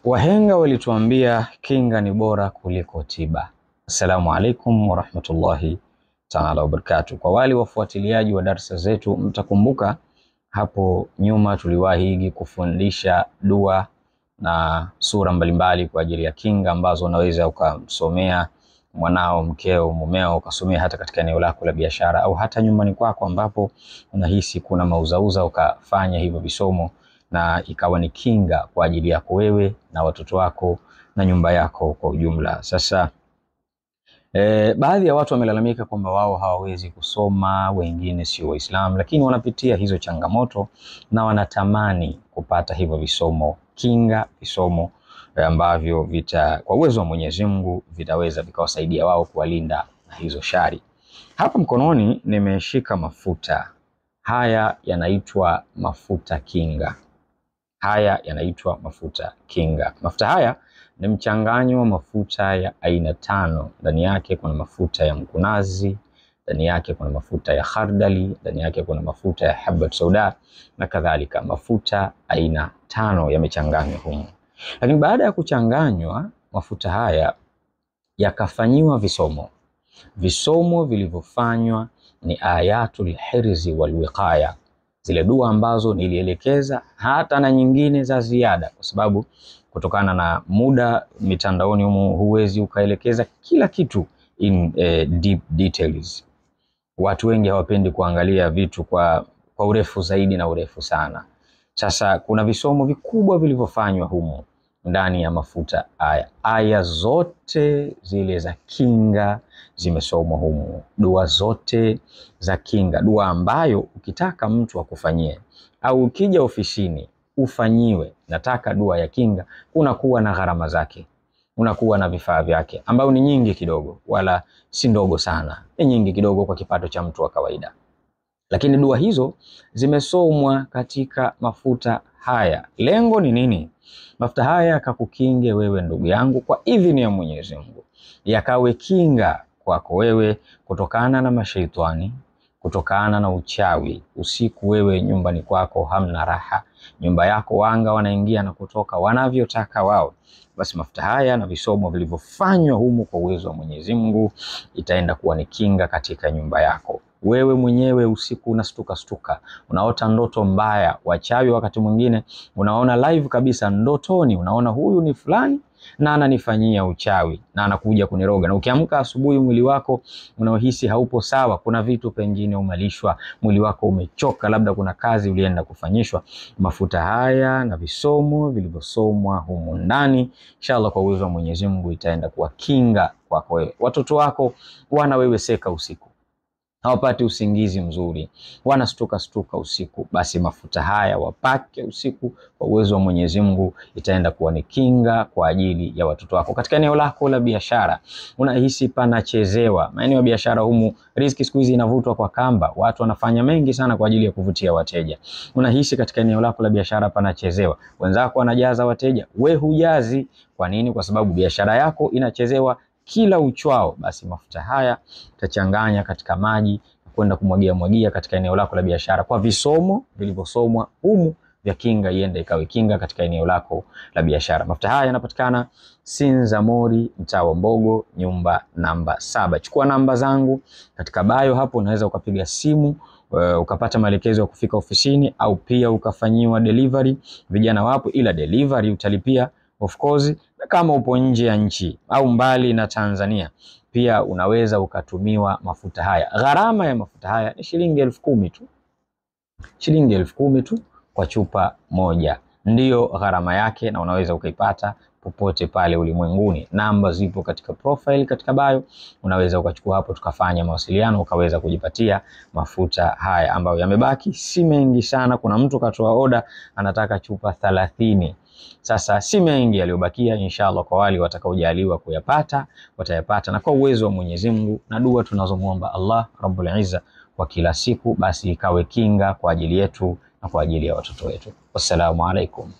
Wahenga walituambia kinga ni bora kuliko tiba. Assalamu alaikum warahmatullahi ta'ala wabarakatuh. Kwa wale wafuatiliaji wa darasa zetu, mtakumbuka hapo nyuma tuliwahi kufundisha dua na sura mbalimbali kwa ajili ya kinga ambazo unaweza ukamsomea mwanao, mkeo, mumeo, ukasomea hata katika eneo lako la biashara au hata nyumbani kwako ambapo unahisi kuna mauzauza, ukafanya hivyo visomo na ikawa ni kinga kwa ajili yako wewe na watoto wako na nyumba yako kwa ujumla. Sasa baadhi ya watu wamelalamika kwamba wao hawawezi kusoma, wengine sio Waislamu, lakini wanapitia hizo changamoto na wanatamani kupata hivyo visomo kinga, visomo ambavyo kwa uwezo wa Mwenyezi Mungu vitaweza vikawasaidia wao kuwalinda na hizo shari. Hapa mkononi nimeshika mafuta. Haya yanaitwa mafuta kinga. Haya yanaitwa mafuta kinga. Mafuta haya ni mchanganyo wa mafuta ya aina 5. Ndani yake kuna mafuta ya mkunazi, ndani yake kuna mafuta ya khardali, ndani yake kuna mafuta ya habat sauda na kadhalika. Mafuta aina 5 yamechanganywa humu. Lakini baada ya kuchanganywa mafuta haya yakafanyiwa visomo. Visomo vilivyofanywa ni ayatul hirzi wal wiqaya. Zile dua ambazo nilielekeza hata na nyingine za ziada, kwa sababu kutokana na muda mitandaoni huwezi ukaelekeza kila kitu in deep details. Watu wengi hawapendi kuangalia vitu kwa urefu zaidi na urefu sana. Sasa kuna visomo vikubwa vilivyofanywa humu ndani ya mafuta haya. Aya zote zile za kinga zimesomwa humu. Dua zote za kinga. Dua ambayo ukitaka mtu akufanyie au ukija ofisini ufanyiwe, nataka dua ya kinga, unakuwa na gharama zake. Unakuwa na vifaa vyake ambao ni nyingi kidogo, wala si ndogo sana. Ni nyingi kidogo kwa kipato cha mtu wa kawaida. Lakini dua hizo zimesomwa katika mafuta haya. Lengo ni nini? Mafuta haya yakakukinge wewe ndugu yangu kwa idhini ya Mwenyezi Mungu. Yakawe kinga kwako wewe kutokana na mashaitani, kutokana na uchawi. Usiku wewe nyumbani kwako hamna raha. Nyumba yako wanga wanaingia na kutoka wanavyotaka wao. Basi mafuta haya na visomo vilivyofanywa humu kwa uwezo wa Mwenyezi Mungu itaenda kuwa ni kinga katika nyumba yako. Wewe mwenyewe usiku unastuka, unaota ndoto mbaya, wachawi wakati mwingine unaona live kabisa ndotoni, unaona huyu ni fulani na ananifanyia uchawi na anakuja kuniroga, na ukiamka asubuhi mwili wako unaohisi haupo sawa, kuna vitu pengine umalishwa, mwili wako umechoka, labda kuna kazi ulienda kufanyishwa. Mafuta haya na visomo vilivyosomwa humu ndani, inshallah kwa uwezo wa Mwenyezi Mungu itaenda kuwa kinga kwako wewe. Watoto wako wanaweweseka usiku, hawapati usingizi mzuri, wanastuka usiku, basi mafuta haya wapake usiku kwa uwezo wa Mwenyezi Mungu itaenda kuwa ni kinga kwa ajili ya watoto wako. Katika eneo lako la biashara unahisi panachezewa, maeneo ya biashara humu riziki siku hizi inavutwa kwa kamba, watu wanafanya mengi sana kwa ajili ya kuvutia wateja. Unahisi katika eneo lako la biashara panachezewa, wenzako wanajaza wateja, we hujazi. Kwa nini? Kwa sababu biashara yako inachezewa kila uchwao. Basi mafuta haya utachanganya katika maji na kwenda kumwagia katika eneo lako la biashara kwa visomo vilivyosomwa humu vya kinga, iende ikawe kinga katika eneo lako la biashara. Mafuta haya yanapatikana Sinza Mori, mtaa wa Mbogo, nyumba namba 7. Chukua namba zangu katika bio hapo, unaweza ukapiga simu ukapata maelekezo ya kufika ofisini, au pia ukafanyiwa delivery. Vijana wapo, ila delivery utalipia of course. Na kama upo nje ya nchi au mbali na Tanzania, pia unaweza ukatumiwa mafuta haya. Gharama ya mafuta haya ni shilingi 10,000 tu. Shilingi 10,000 tu kwa chupa moja. Ndiyo gharama yake, na unaweza ukaipata popote pale ulimwenguni. Namba zipo katika profile katika bio. Unaweza ukachukua hapo tukafanya mawasiliano ukaweza kujipatia mafuta haya ambayo yamebaki si mengi sana. Kuna mtu katoa order anataka chupa 30. Sasa si mengi yaliyobakia, inshallah kwa wale watakaojaliwa kuyapata watayapata, na kwa uwezo wa Mwenyezi Mungu na dua tunazomuomba Allah Rabbul Izza kwa kila siku, basi ikawe kinga kwa ajili yetu na kwa ajili ya watoto wetu. Wassalamu alaikum.